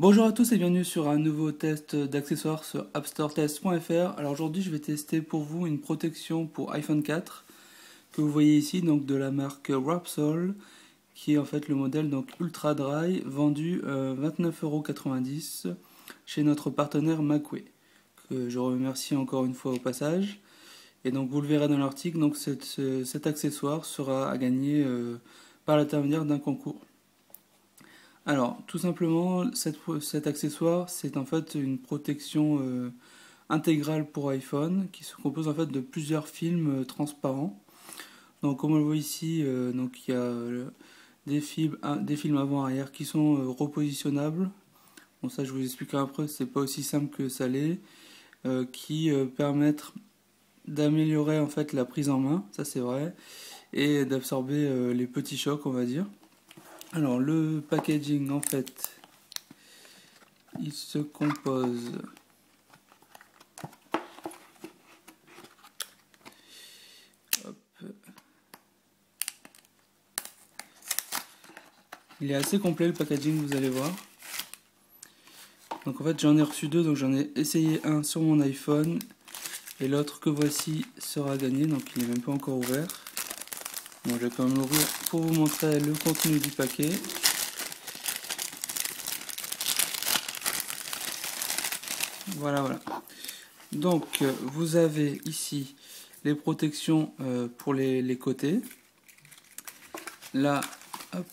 Bonjour à tous et bienvenue sur un nouveau test d'accessoires sur appstoretest.fr. Alors aujourd'hui je vais tester pour vous une protection pour iPhone 4 que vous voyez ici, donc de la marque Rapsol, qui est en fait le modèle donc Ultra Dry, vendu 29,90 € chez notre partenaire Macway, que je remercie encore une fois au passage. Et donc vous le verrez dans l'article, donc cet accessoire sera à gagner par l'intermédiaire d'un concours. Alors, tout simplement, cet accessoire, c'est en fait une protection intégrale pour iPhone qui se compose en fait de plusieurs films transparents. Donc, comme on le voit ici, donc il y a des films avant-arrière qui sont repositionnables. Bon, ça, je vous expliquerai après, c'est pas aussi simple que ça l'est, qui permettent d'améliorer en fait la prise en main, ça c'est vrai, et d'absorber les petits chocs, on va dire. Alors, le packaging, en fait, il se compose hop. Il est assez complet le packaging, vous allez voir. Donc en fait j'en ai reçu deux, donc j'en ai essayé un sur mon iPhone et l'autre que voici sera gagné, donc il n'est même pas encore ouvert. Bon, je vais quand même l'ouvrir pour vous montrer le contenu du paquet. Voilà. Donc vous avez ici les protections pour les côtés. Là, hop,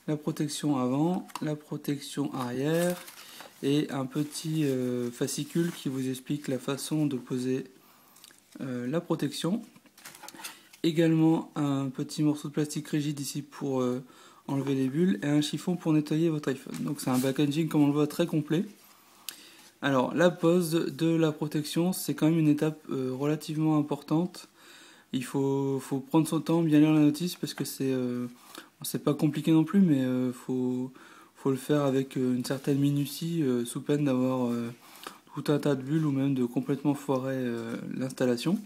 la protection avant, la protection arrière et un petit fascicule qui vous explique la façon de poser la protection. Également un petit morceau de plastique rigide ici pour enlever les bulles et un chiffon pour nettoyer votre iPhone. Donc c'est un packaging, comme on le voit, très complet. Alors la pose de la protection, c'est quand même une étape relativement importante. Il faut prendre son temps, bien lire la notice parce que c'est pas compliqué non plus, mais faut le faire avec une certaine minutie sous peine d'avoir tout un tas de bulles ou même de complètement foirer l'installation.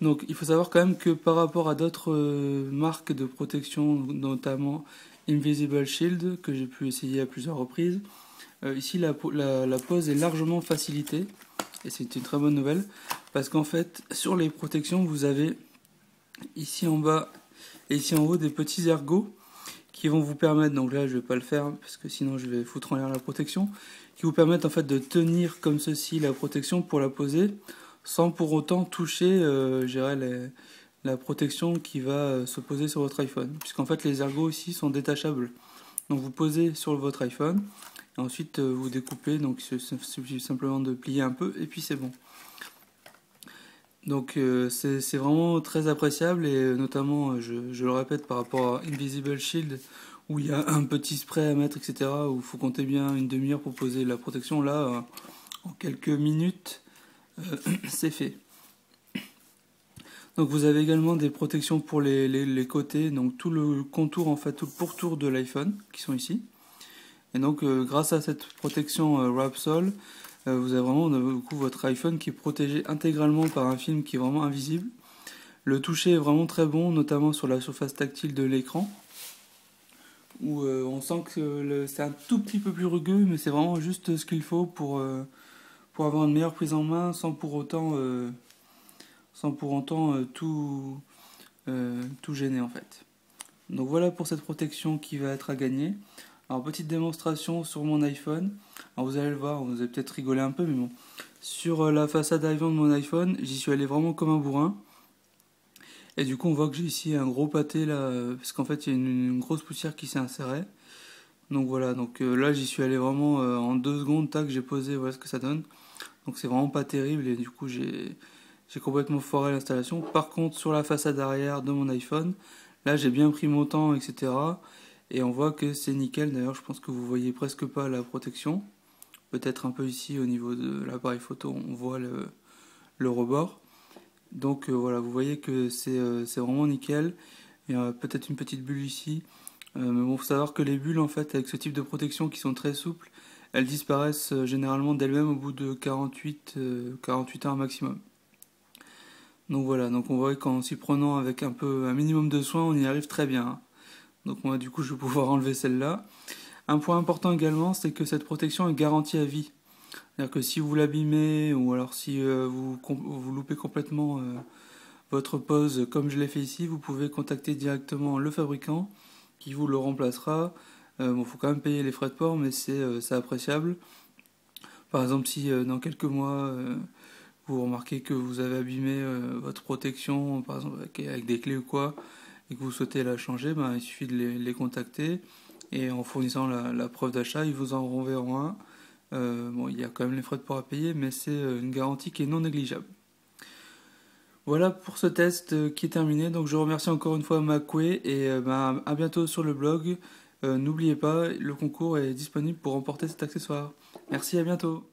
Donc il faut savoir quand même que par rapport à d'autres marques de protection, notamment Invisible Shield, que j'ai pu essayer à plusieurs reprises, ici la pose est largement facilitée, et c'est une très bonne nouvelle, parce qu'en fait sur les protections vous avez ici en bas et ici en haut des petits ergots qui vont vous permettre, donc là je vais pas le faire parce que sinon je vais foutre en l'air la protection, qui vous permettent en fait de tenir comme ceci la protection pour la poser sans pour autant toucher la protection qui va se poser sur votre iPhone, puisqu'en fait les ergots ici sont détachables. Donc vous posez sur votre iPhone et ensuite vous découpez, donc il suffit simplement de plier un peu et puis c'est bon. Donc c'est vraiment très appréciable et notamment, je le répète, par rapport à Invisible Shield où il y a un petit spray à mettre, etc., où il faut compter bien une demi-heure pour poser la protection, là en quelques minutes c'est fait. Donc vous avez également des protections pour les côtés, donc tout le contour, en fait, tout le pourtour de l'iPhone qui sont ici. Et donc grâce à cette protection Rapsol, vous avez vraiment du coup votre iPhone qui est protégé intégralement par un film qui est vraiment invisible. Le toucher est vraiment très bon, notamment sur la surface tactile de l'écran, où on sent que c'est un tout petit peu plus rugueux, mais c'est vraiment juste ce qu'il faut pour avoir une meilleure prise en main sans pour autant tout gêner en fait. Donc voilà pour cette protection qui va être à gagner. Alors petite démonstration sur mon iPhone. Alors vous allez le voir, vous allez peut-être rigoler un peu, mais bon. Sur la façade avant de mon iPhone, j'y suis allé vraiment comme un bourrin. Et du coup on voit que j'ai ici un gros pâté là, parce qu'en fait il y a une grosse poussière qui s'est insérée. Donc voilà, donc là j'y suis allé vraiment en 2 secondes, tac, j'ai posé, voilà ce que ça donne. Donc c'est vraiment pas terrible et du coup j'ai complètement foiré l'installation. Par contre sur la façade arrière de mon iPhone, là j'ai bien pris mon temps, etc. Et on voit que c'est nickel. D'ailleurs je pense que vous voyez presque pas la protection. Peut-être un peu ici au niveau de l'appareil photo on voit le rebord. Donc voilà, vous voyez que c'est vraiment nickel. Il y a peut-être une petite bulle ici. Mais bon, faut savoir que les bulles en fait avec ce type de protection qui sont très souples, elles disparaissent généralement d'elles-mêmes au bout de 48 heures maximum. Donc voilà, donc on voit qu'en s'y prenant avec un minimum de soin, on y arrive très bien. Donc moi du coup je vais pouvoir enlever celle-là. Un point important également, c'est que cette protection est garantie à vie. C'est-à-dire que si vous l'abîmez ou alors si vous loupez complètement votre pose comme je l'ai fait ici, vous pouvez contacter directement le fabricant qui vous le remplacera. Bon, faut quand même payer les frais de port, mais c'est appréciable. Par exemple, si dans quelques mois vous remarquez que vous avez abîmé votre protection, par exemple avec des clés ou quoi, et que vous souhaitez la changer, ben, il suffit de les contacter et en fournissant la preuve d'achat, ils vous en renverront un. Bon, il y a quand même les frais de port à payer, mais c'est une garantie qui est non négligeable. Voilà pour ce test qui est terminé. Donc je remercie encore une fois Makwe et ben, à bientôt sur le blog. N'oubliez pas, le concours est disponible pour remporter cet accessoire. Merci, à bientôt.